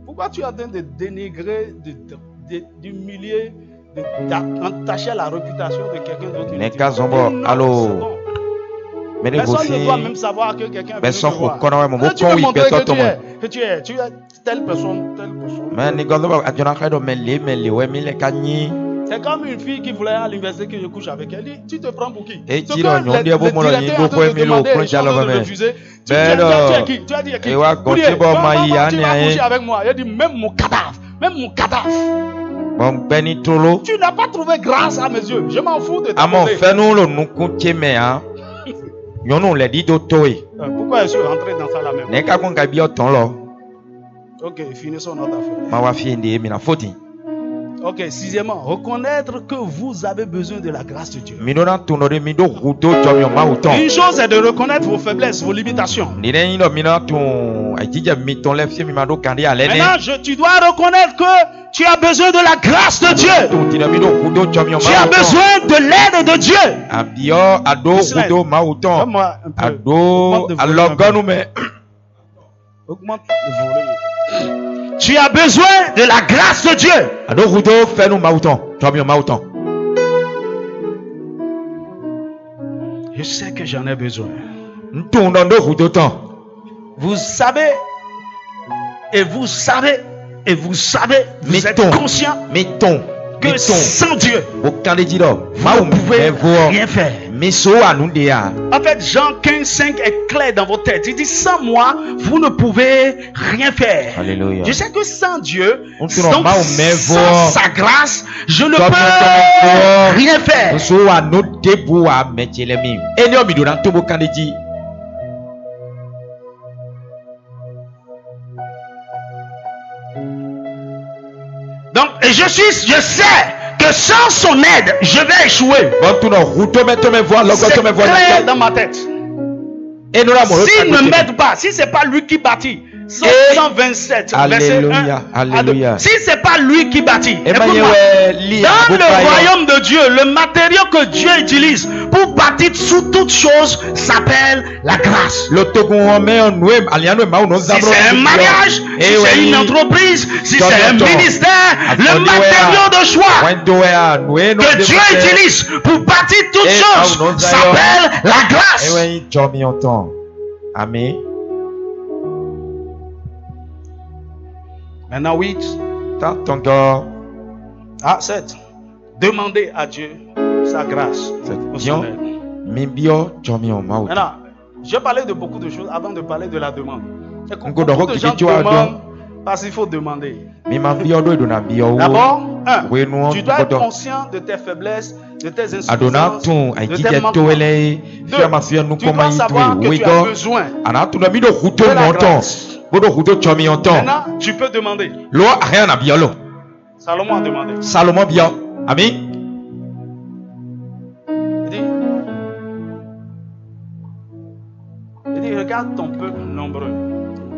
Pourquoi tu es en train de dénigrer, d'humilier, d'entacher la réputation de quelqu'un d'autre? Ne ka zombo allo. Mene Personne ne doit vosi. même savoir que quelqu'un est Personne venu te voir. kono we mo Tu ko veux wi montrer peto que to mo. tu es telle personne. Men ni gondo ba ajona ka do me le we mi le kanyi. C'est comme une fille qui voulait à l'université que je couche avec elle. Dit, tu te prends pour qui? Et Ce tu que l'as, le- on dit à le vous, mon directeur ami, est en train beaucoup de aimé le demander, point ils sont en train de dialogue, refuser. Tu mais as dit à non. qui? Tu as dit à qui? Et wa Pour dire, continue, bon, tu maïa, vas nia, coucher avec moi. Il a dit, même mon cadavre. Bon beni tolo. Tu n'as pas trouvé grâce à mes yeux. Je m'en fous de ta Amo beauté. fenu lo nuku cheme ha. Yono le di do toy. Pourquoi je suis rentré dans ça là même? Ne ka kon ka bi oton lo. Ok, finissons notre affaire. Ma wa fi ndi mi na foti. Ok, sixièmement, reconnaître que vous avez besoin de la grâce de Dieu. Mi do na tuno de mi do huto chomyo ma uton. Une chose est de reconnaître vos faiblesses, vos limitations. Ni ne yin do mi na tun ajija mi ton le fi mi ma do kandi ale ne. Maintenant, tu dois reconnaître que tu as besoin de la grâce de Dieu. Tu ti mi do huto chomyo Tu ma as uton. besoin de l'aide de Dieu. Abio ado Israël. huto ma uton. Donne-moi un peu. Ado Augmente le volume un peu. aloganu me. Augmente le volume. Tu as besoin de la grâce de Dieu. Ado huto fenu ma uton. Chomyo ma uton. Je sais que j'en ai besoin. Ntun do do huto ton. Vous savez, vous êtes Mettons. conscient Mettons. que sans Dieu, Aucun des diro. vous ne pouvez rien faire. Meso anundea. En fait, Jean 15:5 est clair dans vos têtes. Il dit, sans moi, vous ne pouvez rien faire. Alléluia. Je sais que sans Dieu, On donc, tourne pas au mevo. sans sa grâce, je ne Comme peux rien faire. Meso anudebu a metelemi. Eni omi do na tobo kandeji. Donc, et je sais que sans son aide, je vais échouer. Bon tu no huto me to me voir logo C'est to me voir. clair dans ma tête. Eno la mo. S'il ne m'aide pas, si c'est pas lui qui bâtit, Psaume 127, verset 1 Alléluia, à 2. alléluia. Si c'est pas lui qui bâtit, Eh ben, écoute-moi. ouais, Dans le royaume de Dieu, le matériau que Dieu utilise pour bâtir sous toutes choses s'appelle la grâce. Si c'est un mariage, si c'est une entreprise, si c'est un ministère, le matériau de choix que Dieu utilise pour bâtir toutes choses s'appelle la grâce. Amen. Maintenant 8. Tant ton cœur, 7. Demandez à Dieu sa grâce. Dieu, mi bio, Jomio Mao. Maintenant, j'ai parlé de beaucoup de choses avant de parler de la demande. Et comme Ngo beaucoup doko de gens kikichwa demandent parce qu'il faut demander. Mi ma bio do do na bio. D'abord, Wenu tu dois être godo. conscient de tes faiblesses, de tes Adona insuffisances, tun de aiki tes je manquements. toele fia ma fia nu Tu koma dois savoir itwe que tu as wego. besoin. Ana tu na mi do huto de la monton. grâce. Bodo huto chomi onton. Maintenant, tu peux demander. Lo rien na bio lo. Salomon a demandé. Salomon bio. Amen. Il dit, regarde ton peuple nombreux.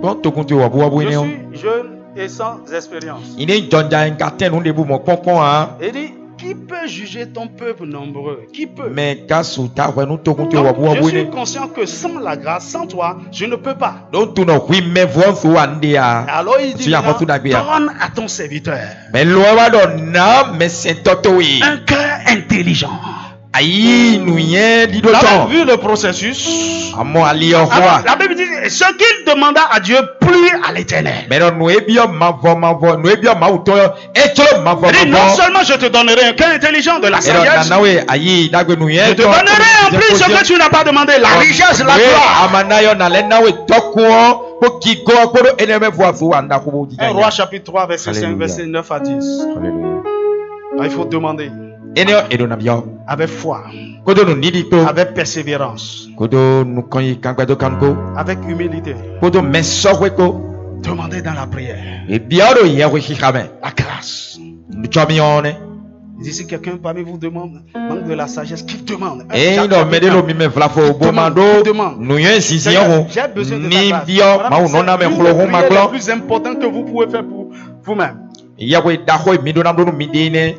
Bon to kunti wa bo Je ne. suis jeune et sans expérience. Ine jonja en katen un debu mo konkon hein. Il dit, qui peut juger ton peuple nombreux? Qui peut? Mais kasu ta wa nu to kunti wa Donc, bo je bo suis ne. conscient que sans la grâce, sans toi, je ne peux pas. Donc tu no wi me vo fu ande a. Alors il dit, Tu as maintenant, reçu la bière. donne à ton serviteur Mais lo wa do na me sentoto wi. un cœur intelligent. Ayi nu yen di do Vous avez ton. vu le processus? Amo ali o Alors, wa. la Bible dit, ce qu'il demanda à Dieu plut à l'éternel. Mais non nu ebio ma vo nu ebio ma uto e cholo ma vo Il dit, non ma vo. seulement je te donnerai un cœur intelligent de la Et donc sagesse, nanawe ayi dagwe nu je yen. te donnerai en plus ce que tu n'as pas demandé, la richesse, la gloire. Amanayo na le nawe dokuo ko kigo ko do eneme vo afu anda ko bo 1 Roi chapitre 3, verset 5, Alléluia. verset 9 à 10. Alléluia. Alors, il faut demander Eneo edo na bio. avec foi, Kodo nu nidi ko. avec persévérance, Kodo nu konyi kangbedo kanko. avec humilité. Kodo mesokwe ko. Demandez dans la prière E biaro yewe hikame. la grâce. Chomione. Il dit, si quelqu'un parmi vous demande, manque de la sagesse, qui demande? E Jacques no chapitre medelo 1. mi me flafo bomando. demande. Nu yen sisi yo. J'ai besoin de Ni ta grâce. bio Voilà, ma c'est unona me l'une des kholo prières maglo. les plus importantes que vous pouvez faire pour vous-même. Yawe daho mi do namdo mi dine.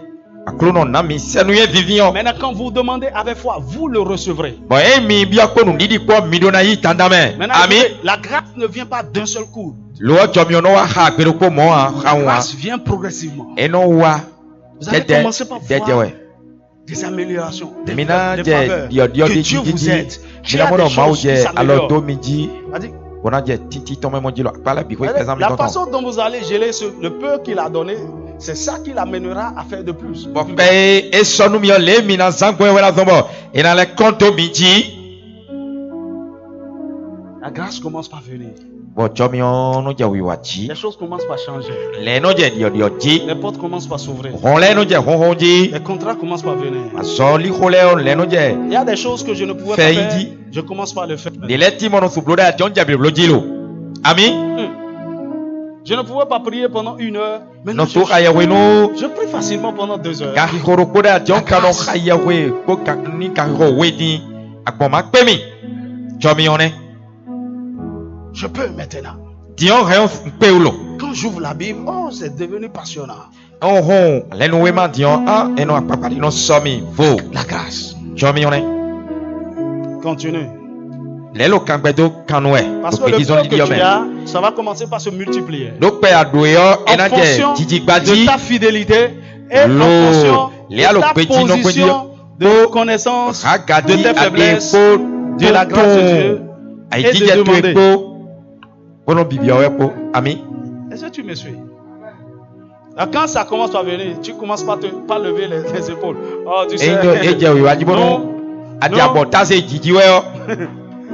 Aklono na mi senu ye vivio. Maintenant, quand vous demandez avec foi, vous le recevrez. Bon e mi bio ko nu nidi ko mi do na yi tandame. Maintenant, Ami. écoutez, la grâce ne vient pas d'un seul coup. Lo chomiono wa ha gbero ko mo ha La hawa. grâce vient progressivement. Eno wa. Vous allez Dede. commencer par Dede voir we. des améliorations, des Mina des je faveurs, dio que de Dieu vous jiji. aide. Qu'il y Mina a des mono choses qui mauje alors do s'améliorent. miji. C'est-à-dire, Bona je titi tome mo jilo. Pala bi ko exemple la tonton. façon dont vous allez gérer le peu qu'il a donné, c'est ça qui l'amènera à faire de plus. Bon pe e sonu mi le mina zangwe wala zombo. E na le konto miji. La grâce commence par venir. Bon chomio no je wiwachi. Les choses commencent par changer. Le no je dio ji. Les portes commencent par s'ouvrir. Hon le no je hon ji. Les contrats commencent par venir. Asoli khole on le no je. Il y a des choses que je ne pouvais pas Fait faire. dit. Je commence par le faire. De le ti mono subloda jon ja biblo jilo. Ami. Je ne pouvais pas prier pendant 1 heure. Maintenant, No so kaya we no. je prie facilement pendant 2 heures. Ka horo koda jon kano kaya we ko ka ni ka ho we di. Akpo ma pe mi. Chomio ne. Je peux maintenant. Dion rien pe ulo. Quand j'ouvre la Bible, oh, c'est devenu passionnant. Oh oh, le no we ma dion ah eno apapa di no somi vo. La grâce. Chomio ne. Continue. Le lo kangbedo kanwe. Parce Ko que le dizon peu di que dio tu me. as, ça va commencer par se multiplier. Donc pe adoyo En ena fonction je jiji de gbadi. ta fidélité et en Lo, fonction Léa de lo ta petit no position de connaissance de Ragadi tes faiblesses, adefo de la grâce de Dieu. Ai et de dije tu demander. epo. Bono bibi awe po. Ami. Est-ce que tu me suis? Alors, quand ça commence à venir, tu commences par lever les épaules. Oh, tu sais. Endo eje wi waji bono. Non. Adi Non. abota se jiji we yo.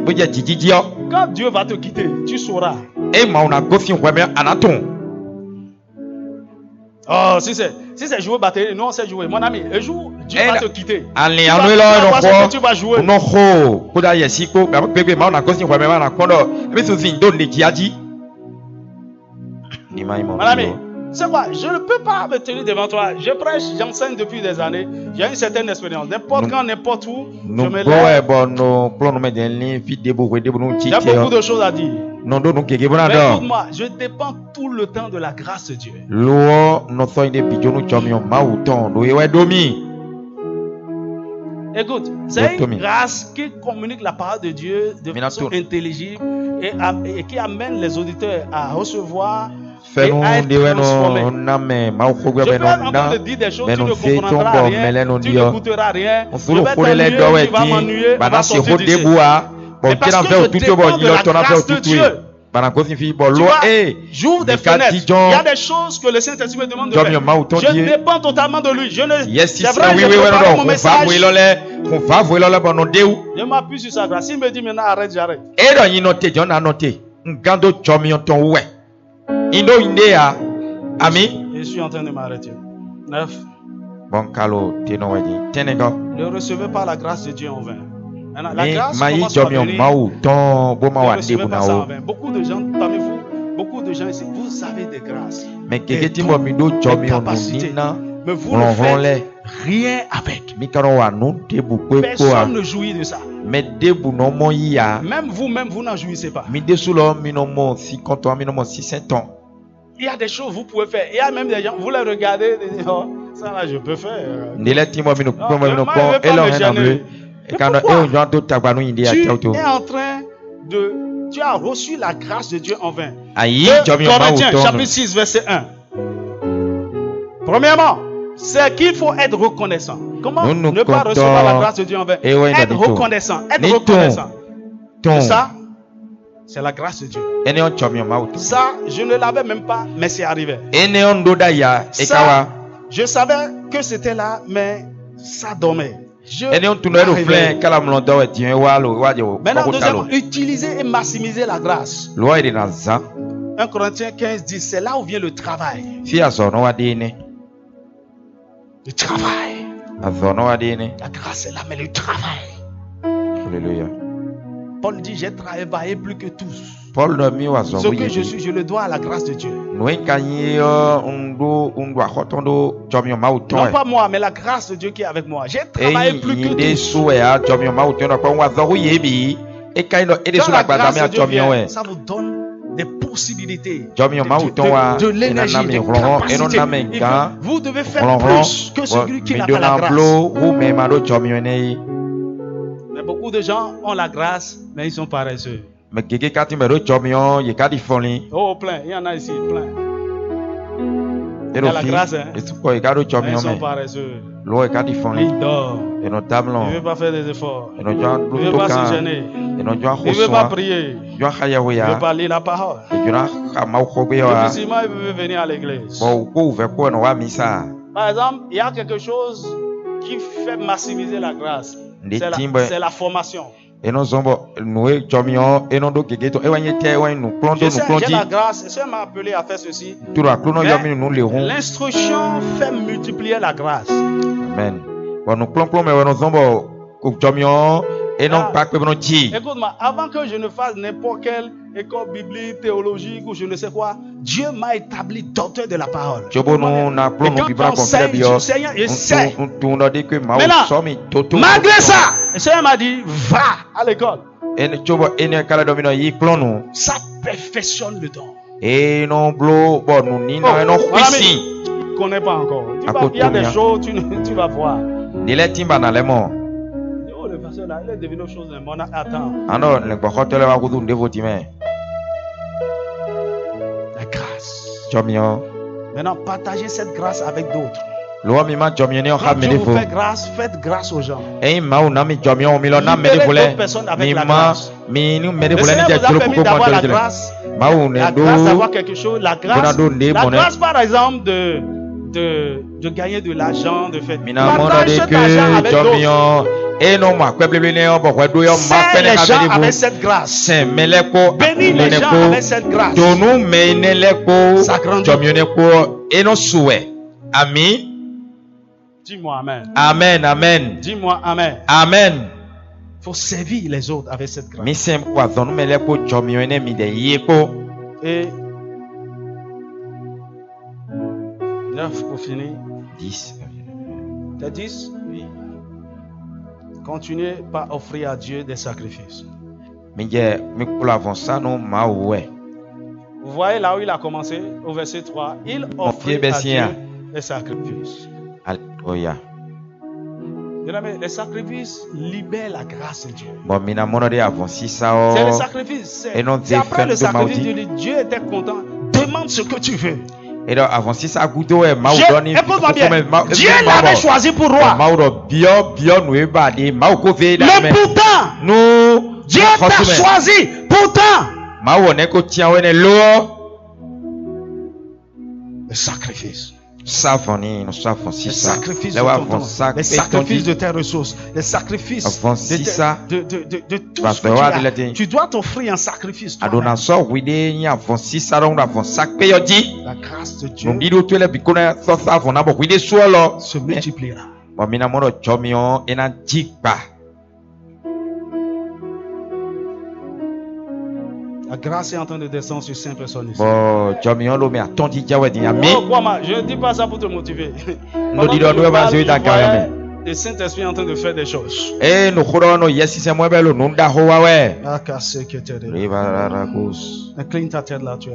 Boje jiji ji yo. Quand Dieu va te quitter, tu sauras. E ma una gofi weme anaton. Oh, si c'est jouer batterie, non, c'est jouer. Mon ami, un jour, Dieu va te quitter. Ale Tu vas- anu tu lo vas no voir ce ko. que tu vas jouer. No ho. Koda yesi ko. Ba bebe ma una gofi weme na kondo. Ebi so fin do ne kiaji. Ni mai mo. Mon ami, C'est quoi? Je ne peux pas me tenir devant toi. Je prêche, j'enseigne depuis des années. J'ai une certaine expérience. N'importe quand, n'importe où, je me lève. Il y a beaucoup de choses à dire. Mais écoute-moi, je dépends tout le temps de la grâce de Dieu. Écoute, c'est une grâce qui communique la parole de Dieu de façon intelligible et qui amène les auditeurs à recevoir et à être transformés. Je peux être en train de dire des choses, tu ne comprendras rien, tu n'écouteras rien. Je vais t'ennuyer, tu vas m'ennuyer, on va sortir d'ici. Mais parce que je dépends de la grâce de Dieu. J'ouvre des fenêtres. Il y a des choses que le Saint-Esprit me demande de faire. Je dépends totalement de lui. Je ne c'est vrai, je prépare mon message. Je m'appuie sur sa grâce. S'il me dit maintenant arrête, j'arrête. Je suis en train de m'arrêter. 9. Ne recevez pas la grâce de Dieu en vain. La grâce commence à venir. Ne recevez pas ça en vain. Beaucoup de gens parmi vous, beaucoup de gens ici, vous avez des grâces, des capacités, mais vous ne faites rien avec. Personne ne jouit de ça. Même vous-même, vous n'en jouissez pas. Il y a des choses que vous pouvez faire. Il y a même des gens, vous les regardez, et dites, oh, ça là, je peux faire. Tu es en train de... Tu as reçu la grâce de Dieu en vain. Corinthiens, chapitre 6, verset 1. Premièrement, c'est qu'il faut être reconnaissant. Comment ne pas recevoir la grâce de Dieu en vain? Être reconnaissant. Être reconnaissant. Et ça, c'est la grâce de Dieu. Ça, je ne l'avais même pas, mais c'est arrivé. Ça, je savais que c'était là, mais ça dormait. Maintenant, deuxièmement, utiliser et maximiser la grâce. 1 Corinthiens 15 dit, c'est là où vient le travail. Le travail. La grâce est là, mais le travail. Alléluia. Paul dit, j'ai travaillé plus que tous. Ce que je suis, je le dois à la grâce de Dieu. Non pas moi, mais la grâce de Dieu qui est avec moi. J'ai travaillé plus que tous. Quand la grâce de Dieu vient, ça vous donne des possibilités, de l'énergie, des capacités. Vous devez faire plus que celui qui n'a pas la grâce. Mais beaucoup de gens ont la grâce, mais ils sont paresseux. Oh, plein, il y en a ici, plein. Il y a la grâce, hein? Mais ils sont paresseux. Ils dorment. Ils ne veulent pas faire des efforts. Ils ne veulent pas se gêner. Ils ne veulent pas prier. Ils ne veulent pas lire la parole. Difficilement, ils peuvent venir à l'église. Par exemple, il y a quelque chose qui fait maximiser la grâce. C'est la formation. J'ai la grâce, et m'a appelé à faire ceci. L'instruction fait multiplier la grâce. Amen. Écoute-moi, avant que je ne fasse n'importe quelle école biblique, théologique ou je ne sais quoi, Dieu m'a établi docteur de la parole. Et quand j'enseigne, je sais. Maintenant, malgré ça, le Seigneur m'a dit, va à l'école. Ça perfectionne le don. Il ne connaît pas encore. Il y a des choses, tu vas voir. Oh, le pasteur là, il est devenu chose de mon attends. La grâce. Maintenant, partagez cette grâce avec d'autres. Quand Dieu vous fait grâce, faites grâce aux gens. Libérez d'autres personnes avec la grâce. Le Seigneur vous a permis d'avoir la grâce. La grâce d'avoir quelque chose. La grâce par exemple de gagner de l'argent, de faire. Partagez cet argent avec d'autres. C'est les gens avec cette grâce. Bénis les gens avec cette grâce. Ça grandit. Amen. Dis-moi amen. Amen, amen. Dis-moi amen. Amen. Il faut servir les autres avec cette grâce. Et 9 pour finir. 10. T'as 10? Oui. Continuez par offrir à Dieu des sacrifices. Mais pour avancer, non, ma ouais. Vous voyez là où il a commencé, au verset 3, il offrit à Dieu des sacrifices. Alléluia. Les sacrifices libèrent la grâce de Dieu. Bon, mina mono de avancer ça. C'est le sacrifice. C'est après le sacrifice, Dieu était content. Demande ce que tu veux. Et donc, avancer ça, goûter, écoute-moi bien. Dieu l'avait choisi pour roi. Mais pourtant, Dieu t'a choisi. Pourtant, le sacrifice. Les sacrifices de ton temps, les sacrifices de tes ressources, les sacrifices de tout ce que tu as. Tu dois t'offrir un sacrifice. La grâce de Dieu se multipliera. La grâce est en train de descendre sur 5 personnes ici. Oh, je ne dis pas ça pour te motiver. Le Saint-Esprit est en train de faire des choses. Incline ta tête là, tu es.